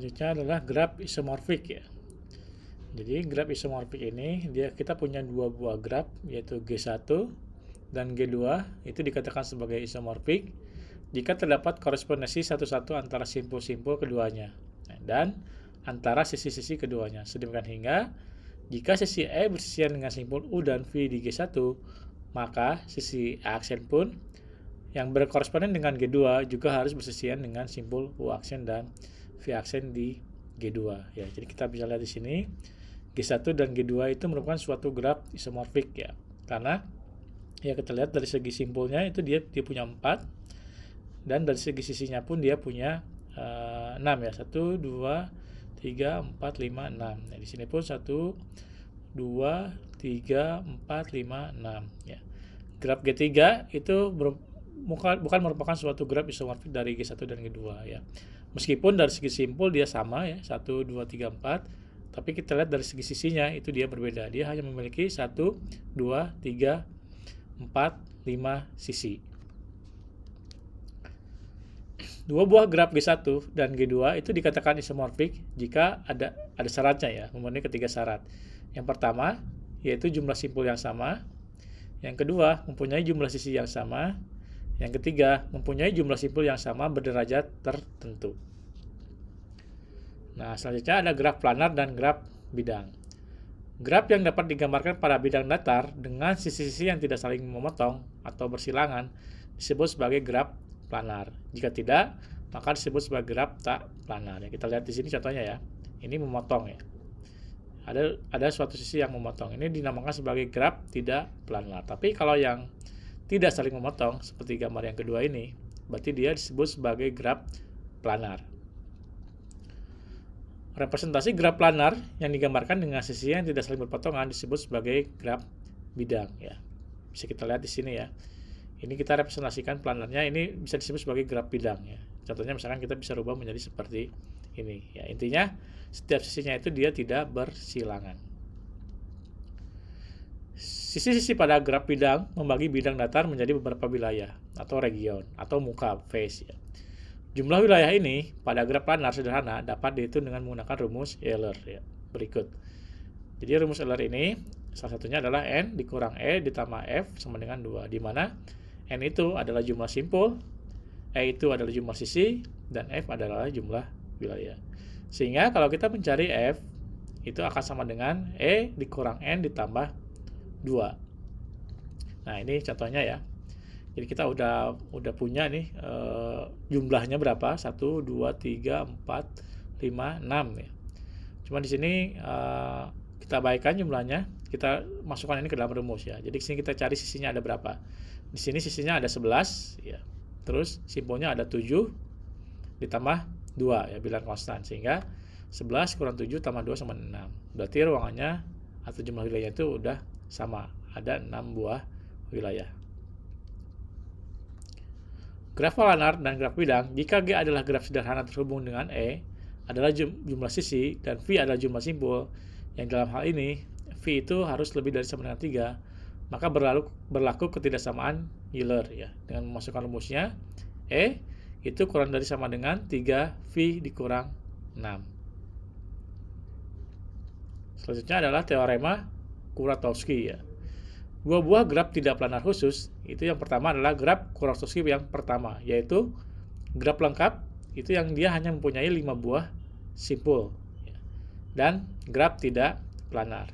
Selanjutnya adalah graf isomorfik ya. Jadi graf isomorfik ini kita punya dua buah graf, yaitu G1 dan G2, itu dikatakan sebagai isomorfik jika terdapat korespondensi satu-satu antara simpul-simpul keduanya dan antara sisi-sisi keduanya. Sedemikian hingga jika sisi E bersisian dengan simpul U dan V di G1, maka sisi A aksen pun yang berkoresponden dengan G2 juga harus bersisian dengan simpul U aksen dan V aksen di G2 ya. Jadi kita bisa lihat di sini G1 dan G2 itu merupakan suatu graf isomorfik ya. Karena ya kita lihat dari segi simpulnya itu dia punya 4 dan dari segi sisinya pun dia punya 6 ya. 1 2 3 4 5 6. Nah, di sini pun 1 2 3 4 5 6 ya. Graf G3 itu bukan merupakan suatu graf isomorfik dari G1 dan G2 ya. Meskipun dari segi simpul dia sama ya, 1 2 3 4, tapi kita lihat dari segi sisinya itu dia berbeda. Dia hanya memiliki 1 2 3 4 5 sisi. Dua buah graf G1 dan G2 itu dikatakan isomorfik jika ada syaratnya ya, memenuhi ketiga syarat. Yang pertama yaitu jumlah simpul yang sama. Yang kedua, mempunyai jumlah sisi yang sama. Yang ketiga, mempunyai jumlah simpul yang sama berderajat tertentu. Nah, selanjutnya ada graf planar dan graf bidang. Graf yang dapat digambarkan pada bidang datar dengan sisi-sisi yang tidak saling memotong atau bersilangan disebut sebagai graf planar. Jika tidak, maka disebut sebagai graf tak planar. Ya, kita lihat di sini contohnya ya. Ini memotong ya. Ada suatu sisi yang memotong. Ini dinamakan sebagai graf tidak planar. Tapi kalau yang tidak saling memotong seperti gambar yang kedua ini, berarti dia disebut sebagai graf planar. Representasi graf planar yang digambarkan dengan sisi yang tidak saling berpotongan disebut sebagai graf bidang ya. Bisa kita lihat di sini ya. Ini kita representasikan planarnya, ini bisa disebut sebagai graf bidang ya. Contohnya misalkan kita bisa rubah menjadi seperti ini ya. Intinya setiap sisinya itu dia tidak bersilangan. Sisi-sisi pada graf bidang membagi bidang datar menjadi beberapa wilayah atau region atau muka face ya. Jumlah wilayah ini pada graf planar sederhana dapat dihitung dengan menggunakan rumus Euler ya. Berikut. Jadi rumus Euler ini salah satunya adalah N dikurang E ditambah F sama dengan 2, di mana N itu adalah jumlah simpul, E itu adalah jumlah sisi, dan F adalah jumlah wilayah. Sehingga kalau kita mencari F, itu akan sama dengan E dikurang N ditambah 2. Nah, ini contohnya ya. Jadi kita udah punya nih jumlahnya berapa? 1 2 3 4 5 6 ya. Cuma di sini kita baikkan jumlahnya, kita masukkan ini ke dalam rumus ya. Jadi di sini kita cari sisinya ada berapa. Di sini sisinya ada 11 ya. Terus simpulnya ada 7 ditambah 2 ya, bilangan konstan, sehingga 11 kurang 7 tambah 2 sama 6. Berarti ruangannya atau jumlah wilayah itu udah sama, ada 6 buah wilayah. Graf planar dan graf bidang, jika G adalah graf sederhana terhubung dengan E adalah jumlah sisi dan V adalah jumlah simpul, yang dalam hal ini V itu harus lebih dari sama dengan 3, maka berlaku ketidaksamaan Euler ya. Dengan memasukkan rumusnya, E itu kurang dari sama dengan 3V dikurang 6. Selanjutnya adalah teorema Kuratowski ya. Dua buah graf tidak planar khusus, itu yang pertama adalah graf Kuratowski yang pertama, yaitu graf lengkap, itu yang dia hanya mempunyai 5 buah simpul, dan graf tidak planar.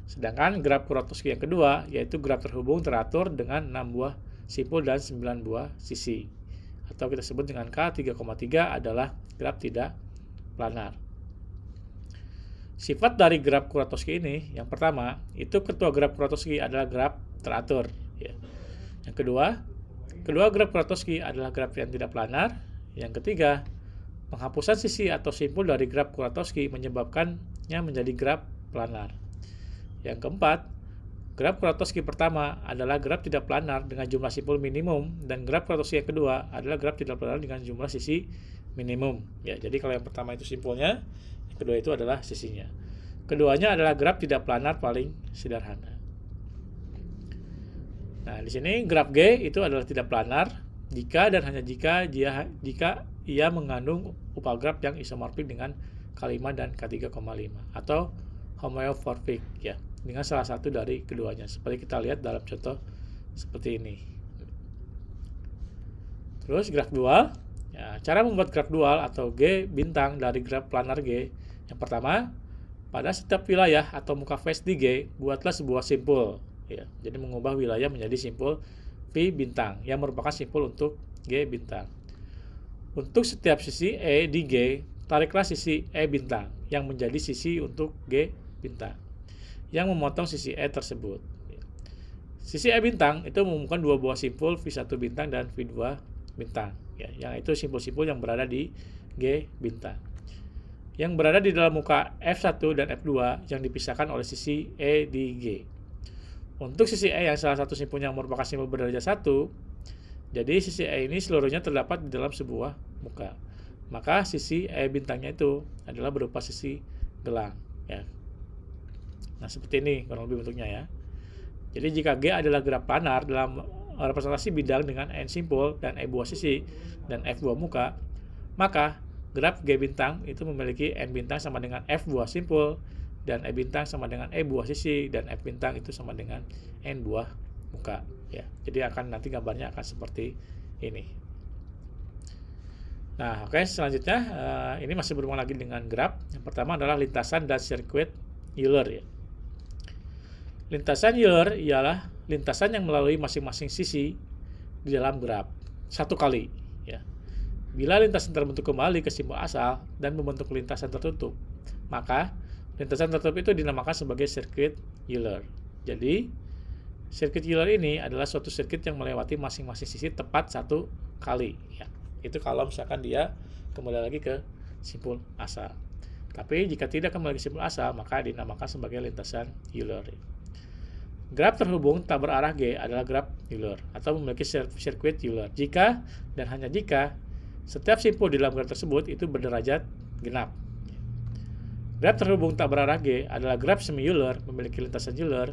Sedangkan graf Kuratowski yang kedua, yaitu graf terhubung teratur dengan 6 buah simpul dan 9 buah sisi, atau kita sebut dengan K3,3 adalah graf tidak planar. Sifat dari graf Kuratowski ini, yang pertama, itu ketua graf Kuratowski adalah graf teratur. Ya. Yang kedua graf Kuratowski adalah graf yang tidak planar. Yang ketiga, penghapusan sisi atau simpul dari graf Kuratowski menyebabkannya menjadi graf planar. Yang keempat, graf Kuratowski pertama adalah graf tidak planar dengan jumlah simpul minimum, dan graf Kuratowski yang kedua adalah graf tidak planar dengan jumlah sisi minimum. Ya, jadi kalau yang pertama itu simpulnya, kedua itu adalah sisinya. Keduanya adalah graf tidak planar paling sederhana. Nah, di sini graf G itu adalah tidak planar jika dan hanya jika ia mengandung upah graf yang isomorfik dengan K5 dan K3,5 atau homeomorphic ya, dengan salah satu dari keduanya. Seperti kita lihat dalam contoh seperti ini. Terus graf dual. Ya, cara membuat graf dual atau G bintang dari graf planar G. Yang pertama, pada setiap wilayah atau muka face di G, buatlah sebuah simpul. Ya, jadi mengubah wilayah menjadi simpul V bintang yang merupakan simpul untuk G bintang. Untuk setiap sisi E di G, tariklah sisi E bintang yang menjadi sisi untuk G bintang yang memotong sisi E tersebut. Sisi E bintang itu menghubungkan dua buah simpul V1 bintang dan V2 bintang, ya, yang itu simpul-simpul yang berada di G bintang. Yang berada di dalam muka F1 dan F2 yang dipisahkan oleh sisi E di G. Untuk sisi E yang salah satu simpulnya merupakan simpul berderajat 1, jadi sisi E ini seluruhnya terdapat di dalam sebuah muka. Maka sisi E bintangnya itu adalah berupa sisi gelang. Ya. Nah, seperti ini kurang lebih bentuknya ya. Jadi jika G adalah graf planar dalam representasi bidang dengan N simpul dan E buah sisi dan F buah muka, maka graf G bintang itu memiliki N bintang sama dengan F buah simpul dan E bintang sama dengan E buah sisi dan F bintang itu sama dengan N buah muka ya. Jadi nanti gambarnya akan seperti ini. Nah, oke, selanjutnya ini masih berhubungan lagi dengan graf. Yang pertama adalah lintasan dan sirkuit Euler ya. Lintasan Euler ialah lintasan yang melalui masing-masing sisi di dalam graf satu kali ya. Bila lintasan terbentuk kembali ke simpul asal dan membentuk lintasan tertutup, maka lintasan tertutup itu dinamakan sebagai sirkuit Euler. Jadi sirkuit Euler ini adalah suatu sirkuit yang melewati masing-masing sisi tepat satu kali ya. Itu kalau misalkan dia kembali lagi ke simpul asal. Tapi jika tidak kembali ke simpul asal, maka dinamakan sebagai lintasan Euler. Graf terhubung tak berarah G adalah graf Euler atau memiliki sirkuit Euler jika dan hanya jika setiap simpul di dalam graf tersebut itu berderajat genap. Graf terhubung tak berarah G adalah graf semi Euler memiliki lintasan Euler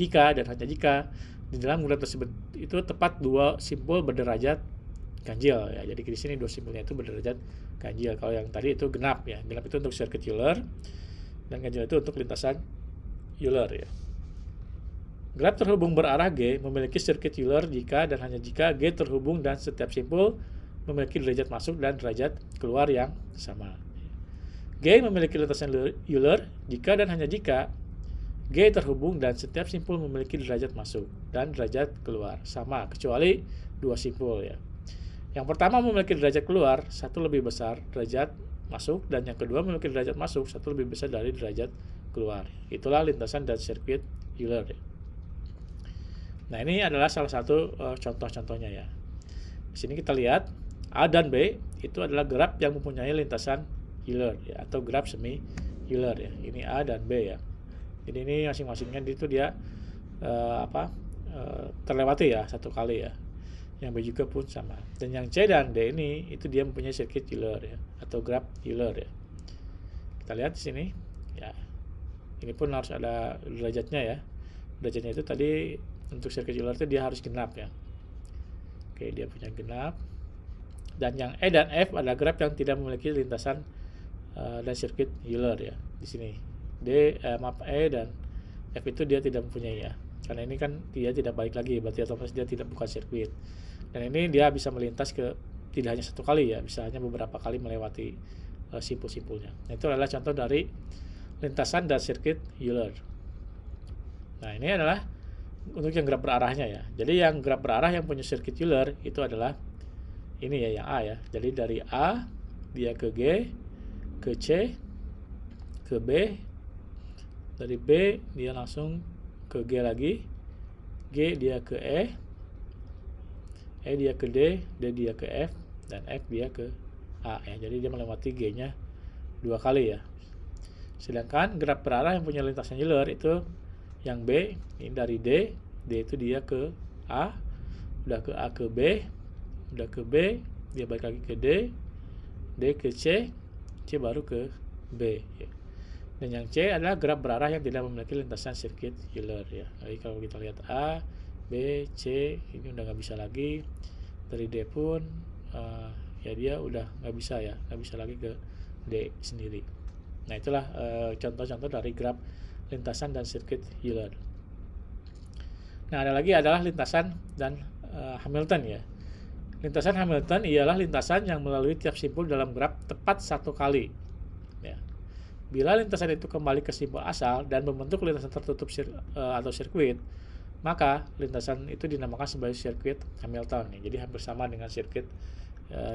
jika dan hanya jika di dalam graf tersebut itu tepat dua simpul berderajat ganjil ya. Jadi di sini dua simpulnya itu berderajat ganjil. Kalau yang tadi itu genap ya. Genap itu untuk sirkuit Euler dan ganjil itu untuk lintasan Euler ya. Graf terhubung berarah G memiliki sirkuit Euler jika dan hanya jika G terhubung dan setiap simpul memiliki derajat masuk dan derajat keluar yang sama. G memiliki lintasan Euler jika dan hanya jika G terhubung dan setiap simpul memiliki derajat masuk dan derajat keluar sama kecuali dua simpul ya. Yang pertama memiliki derajat keluar satu lebih besar derajat masuk dan yang kedua memiliki derajat masuk satu lebih besar dari derajat keluar. Itulah lintasan dan sirkuit Euler ya. Nah, ini adalah salah satu contoh-contohnya ya. Di sini kita lihat A dan B itu adalah graf yang mempunyai lintasan Euler ya, atau graf semi Euler ya. Ini A dan B ya. Jadi ini masing-masingnya itu dia terlewati ya satu kali ya. Yang B juga pun sama. Dan yang C dan D ini itu dia mempunyai sirkuit Euler ya, atau graf Euler ya. Kita lihat di sini ya. Ini pun harus ada derajatnya ya. Derajatnya itu tadi untuk sirkuit Euler itu dia harus genap ya. Oke, dia punya genap. Dan yang E dan F adalah graf yang tidak memiliki lintasan dan sirkuit Euler ya. Di sini E dan F itu dia tidak mempunyai ya. Karena ini kan dia tidak balik lagi, berarti otomatis dia tidak bukan sirkuit. Dan ini dia bisa melintas ke tidak hanya satu kali ya, bisa hanya beberapa kali melewati simpul-simpulnya. Nah, itu adalah contoh dari lintasan dan sirkuit Euler. Nah, ini adalah untuk yang graf berarahnya ya. Jadi yang graf berarah yang punya sirkuit Euler itu adalah ini ya, yang A ya. Jadi dari A dia ke G, ke C, ke B, dari B dia langsung ke G lagi, G dia ke E dia ke D dia ke F, dan F dia ke A ya. Jadi dia melewati G-nya dua kali ya. Sedangkan graf berarah yang punya lintasan Euler itu yang B, ini dari D itu dia ke A, udah ke A ke B, udah ke B, dia balik lagi ke D ke C baru ke B ya. Dan yang C adalah graf berarah yang tidak memiliki lintasan sirkuit Euler ya. Jadi kalau kita lihat A, B, C ini udah nggak bisa lagi. Dari D pun ya dia udah nggak bisa ya, nggak bisa lagi ke D sendiri. Nah itulah contoh-contoh dari graf lintasan dan sirkuit Euler. Nah ada lagi adalah lintasan dan Hamilton ya. Lintasan Hamilton ialah lintasan yang melalui tiap simpul dalam graf tepat satu kali. Ya. Bila lintasan itu kembali ke simpul asal dan membentuk lintasan tertutup atau sirkuit, maka lintasan itu dinamakan sebagai sirkuit Hamilton. Ya. Jadi hampir sama dengan sirkuit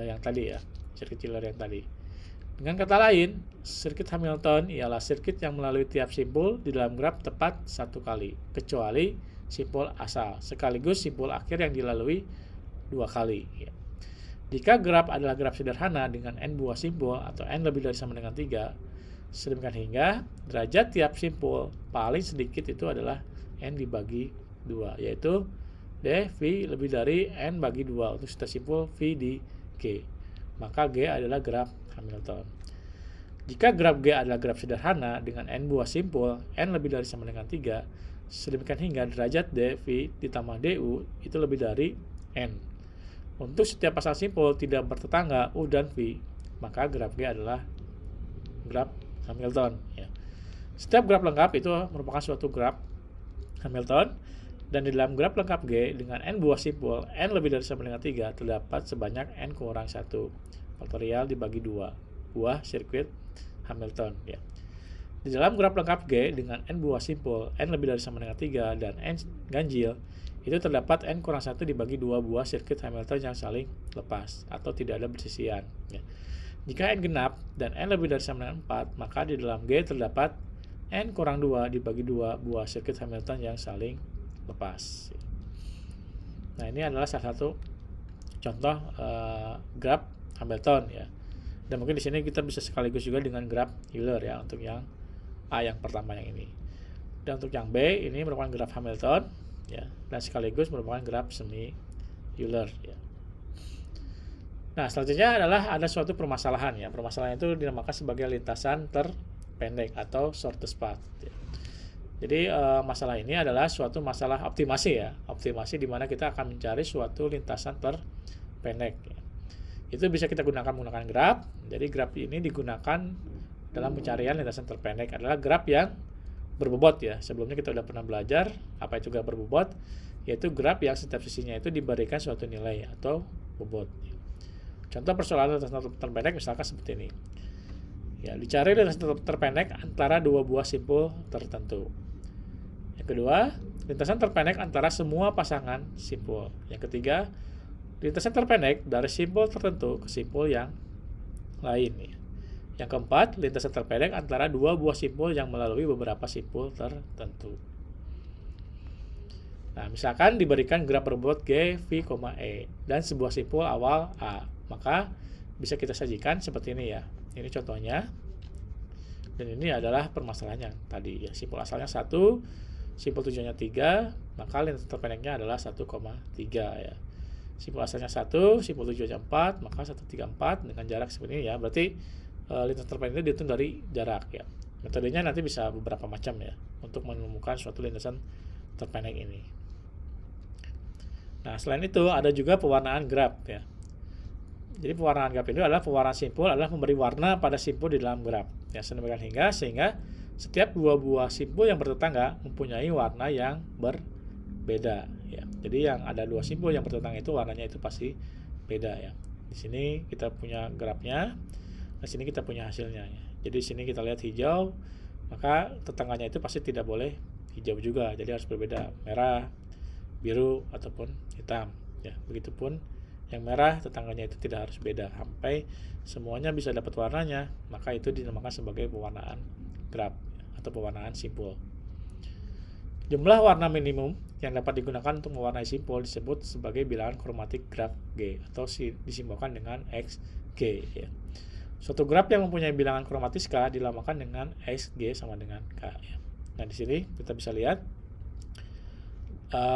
yang tadi ya, sirkuit Euler yang tadi. Dengan kata lain, sirkuit Hamilton ialah sirkuit yang melalui tiap simpul di dalam graf tepat satu kali, kecuali simpul asal, sekaligus simpul akhir yang dilalui dua kali. Jika graf adalah graf sederhana dengan n buah simpul atau n lebih dari sama dengan 3, sedemikian hingga derajat tiap simpul paling sedikit itu adalah n dibagi 2, yaitu dv lebih dari n bagi 2 untuk setiap simpul v di g. Maka G adalah graf Hamilton. Jika graf G adalah graf sederhana dengan n buah simpul, n lebih dari sama dengan 3, sedemikian hingga derajat dv ditambah du itu lebih dari n. Untuk setiap pasang simpul tidak bertetangga U dan V, maka graf G adalah graf Hamilton. Ya. Setiap graf lengkap itu merupakan suatu graf Hamilton, dan di dalam graf lengkap G dengan n buah simpul, n lebih dari sama dengan 3, terdapat sebanyak n kurang 1 faktorial dibagi 2 buah sirkuit Hamilton. Ya. Di dalam graf lengkap G dengan n buah simpul, n lebih dari sama dengan 3, dan n ganjil, itu terdapat n kurang 1 dibagi 2 buah sirkuit Hamilton yang saling lepas atau tidak ada bersisian. Ya. Jika n genap dan n lebih dari sama dengan 4, maka di dalam G terdapat n kurang 2 dibagi 2 buah sirkuit Hamilton yang saling lepas. Nah ini adalah salah satu contoh graf Hamilton ya. Dan mungkin di sini kita bisa sekaligus juga dengan graf Euler ya untuk yang A yang pertama yang ini. Dan untuk yang B ini merupakan graf Hamilton ya, dan sekaligus merupakan graf semi Euler ya. Nah selanjutnya adalah ada suatu permasalahan ya. Permasalahan itu dinamakan sebagai lintasan terpendek atau shortest path ya. Jadi masalah ini adalah suatu masalah optimasi ya, optimasi di mana kita akan mencari suatu lintasan terpendek. Ya. Itu bisa kita gunakan menggunakan graf. Jadi graf ini digunakan dalam pencarian lintasan terpendek adalah graf yang berbobot ya. Sebelumnya kita sudah pernah belajar apa itu graf berbobot, yaitu graf yang setiap sisinya itu diberikan suatu nilai atau bobot. Contoh persoalan lintasan terpendek misalkan seperti ini. Ya, dicari lintasan terpendek antara dua buah simpul tertentu. Yang kedua, lintasan terpendek antara semua pasangan simpul. Yang ketiga, lintasan terpendek dari simpul tertentu ke simpul yang lain. Yang keempat, lintasan terpendek antara dua buah simpul yang melalui beberapa simpul tertentu. Nah, misalkan diberikan graf berbobot G, V, E dan sebuah simpul awal A, maka bisa kita sajikan seperti ini ya. Ini contohnya. Dan ini adalah permasalahan yang tadi ya. Simpul asalnya 1, simpul tujuannya 3, maka lintasan terpendeknya adalah 1,3 ya. Simpul asalnya 1, simpul tujuannya 4, maka 134 dengan jarak seperti ini ya. Berarti lintasan terpendek itu dihitung dari jarak ya. Metodenya nanti bisa beberapa macam ya untuk menemukan suatu lintasan terpendek ini. Nah, selain itu ada juga pewarnaan graf ya. Jadi pewarnaan graf itu adalah pewarnaan simpul adalah memberi warna pada simpul di dalam graf. Ya, sehingga setiap dua buah simpul yang bertetangga mempunyai warna yang berbeda. Ya. Jadi yang ada dua simpul yang bertetangga itu warnanya itu pasti beda ya. Di sini kita punya grafnya, di sini kita punya hasilnya. Ya. Jadi di sini kita lihat hijau, maka tetangganya itu pasti tidak boleh hijau juga. Jadi harus berbeda, merah, biru ataupun hitam. Ya, begitupun yang merah tetangganya itu tidak harus beda sampai semuanya bisa dapat warnanya, maka itu dinamakan sebagai pewarnaan graf atau pewarnaan simpul. Jumlah warna minimum yang dapat digunakan untuk mewarnai simpul disebut sebagai bilangan kromatik graf G atau disimbolkan dengan XG ya. Suatu graf yang mempunyai bilangan kromatis K dinamakan dengan XG sama dengan K ya. Nah di sini kita bisa lihat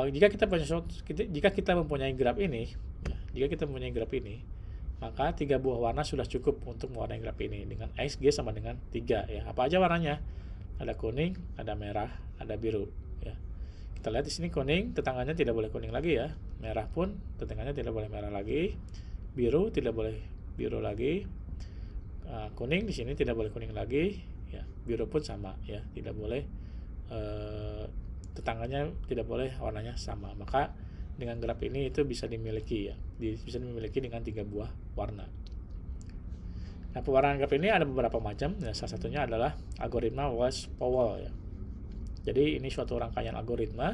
jika kita mempunyai graf ini ya, jika kita mempunyai graf ini, maka 3 buah warna sudah cukup untuk mewarnai graf ini dengan XG sama dengan 3 ya. Apa aja warnanya? Ada kuning, ada merah, ada biru ya. Kita lihat di sini kuning, tetangganya tidak boleh kuning lagi ya. Merah pun tetangganya tidak boleh merah lagi. Biru tidak boleh biru lagi, kuning di sini tidak boleh kuning lagi, ya. Biru pun sama, ya, tidak boleh tetangganya tidak boleh warnanya sama. Maka dengan graf ini itu bisa dimiliki, ya, bisa dimiliki dengan 3 buah warna. Nah, pewarnaan graf ini ada beberapa macam. Nah, salah satunya adalah algoritma West-Powell, ya. Jadi ini suatu rangkaian algoritma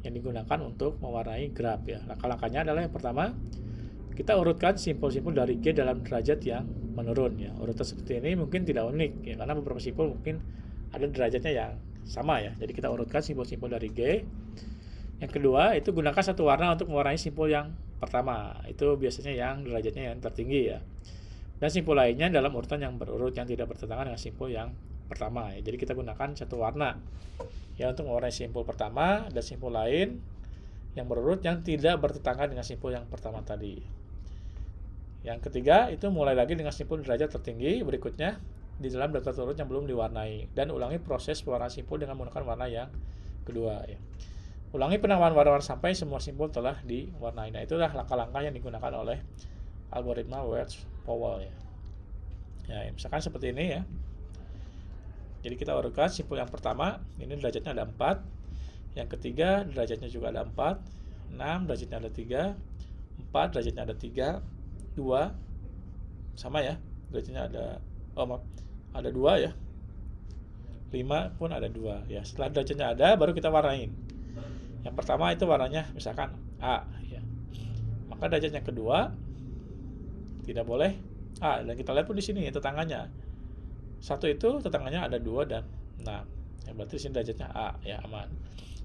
yang digunakan untuk mewarnai graf, ya. Langkah-langkahnya adalah yang pertama, kita urutkan simpul-simpul dari G dalam derajat yang menurun, ya. Urutan seperti ini mungkin tidak unik, ya, karena beberapa simpul mungkin ada derajatnya yang sama, ya. Jadi kita urutkan simpul-simpul dari G. Yang kedua, itu gunakan satu warna untuk mewarnai simpul yang pertama. Itu biasanya yang derajatnya yang tertinggi, ya. Dan simpul lainnya dalam urutan yang berurut yang tidak bertentangan dengan simpul yang pertama, ya. Jadi kita gunakan satu warna, ya, untuk mewarnai simpul pertama dan simpul lain yang berurut yang tidak bertentangan dengan simpul yang pertama tadi. Yang ketiga, itu mulai lagi dengan simpul derajat tertinggi berikutnya di dalam daftar urut yang belum diwarnai, dan ulangi proses pewarnaan simpul dengan menggunakan warna yang kedua, ya. Ulangi penamaan warna-warna sampai semua simpul telah diwarnai. Nah, itulah langkah-langkah yang digunakan oleh algoritma West-Powell, ya. Ya, misalkan seperti ini, ya. Jadi kita urutkan simpul yang pertama, ini derajatnya ada 4. Yang ketiga, derajatnya juga ada 4. 6, derajatnya ada 3. 4, derajatnya ada 3. 2, sama, ya. Derajatnya ada, ada 2, ya. 5 pun ada 2, ya. Setelah derajatnya ada, baru kita warnain. Yang pertama itu warnanya misalkan A, ya. Maka derajat yang kedua tidak boleh A, dan kita lihat pun di sini tetangganya. 1 itu tetangganya ada 2 dan 6. Ya, berarti di sini derajatnya A, ya, aman.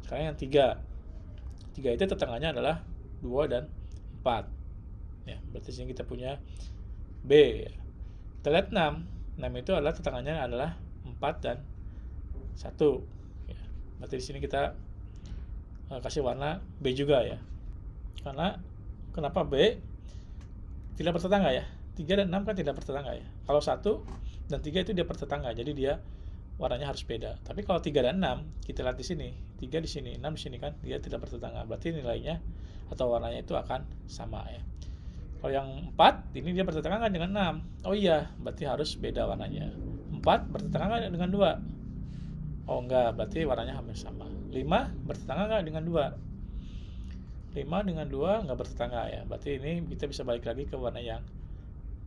Sekarang yang 3. 3 itu tetangganya adalah 2 dan 4. Ya, berarti di sini kita punya B, ya. Kita lihat 6. 6 itu adalah tetangganya adalah 4 dan 1. Ya, berarti di sini kita kasih warna B juga, ya. Karena kenapa B tidak bertetangga, ya? 3 dan 6 kan tidak bertetangga, ya. Kalau 1 dan 3 itu dia bertetangga, jadi dia warnanya harus beda. Tapi kalau 3 dan 6, kita lihat di sini, 3 di sini, 6 di sini, kan dia tidak bertetangga. Berarti nilainya atau warnanya itu akan sama, ya. Kalau yang 4, ini dia bertetangga dengan 6. Oh iya, berarti harus beda warnanya. 4 bertetangga dengan 2. Oh enggak, berarti warnanya hampir sama. 5 bertetangga nggak dengan 2? 5 dengan 2 nggak bertetangga, ya. Berarti ini kita bisa balik lagi ke warna yang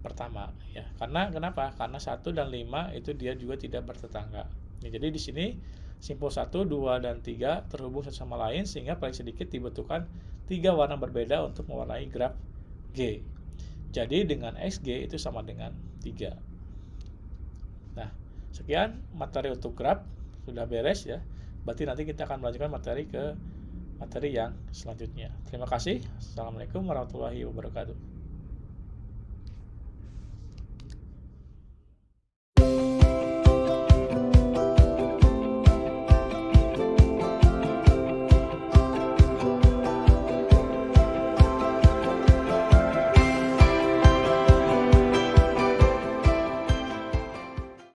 pertama, ya. Karena kenapa? Karena 1 dan 5 itu dia juga tidak bertetangga. Ya, jadi di sini simpul 1, 2 dan 3 terhubung satu sama lain sehingga paling sedikit dibutuhkan 3 warna berbeda untuk mewarnai graf G. Jadi dengan XG itu sama dengan 3. Nah, sekian materi untuk graf sudah beres, ya. Berarti nanti kita akan melanjutkan materi ke materi yang selanjutnya. Terima kasih. Assalamualaikum warahmatullahi wabarakatuh.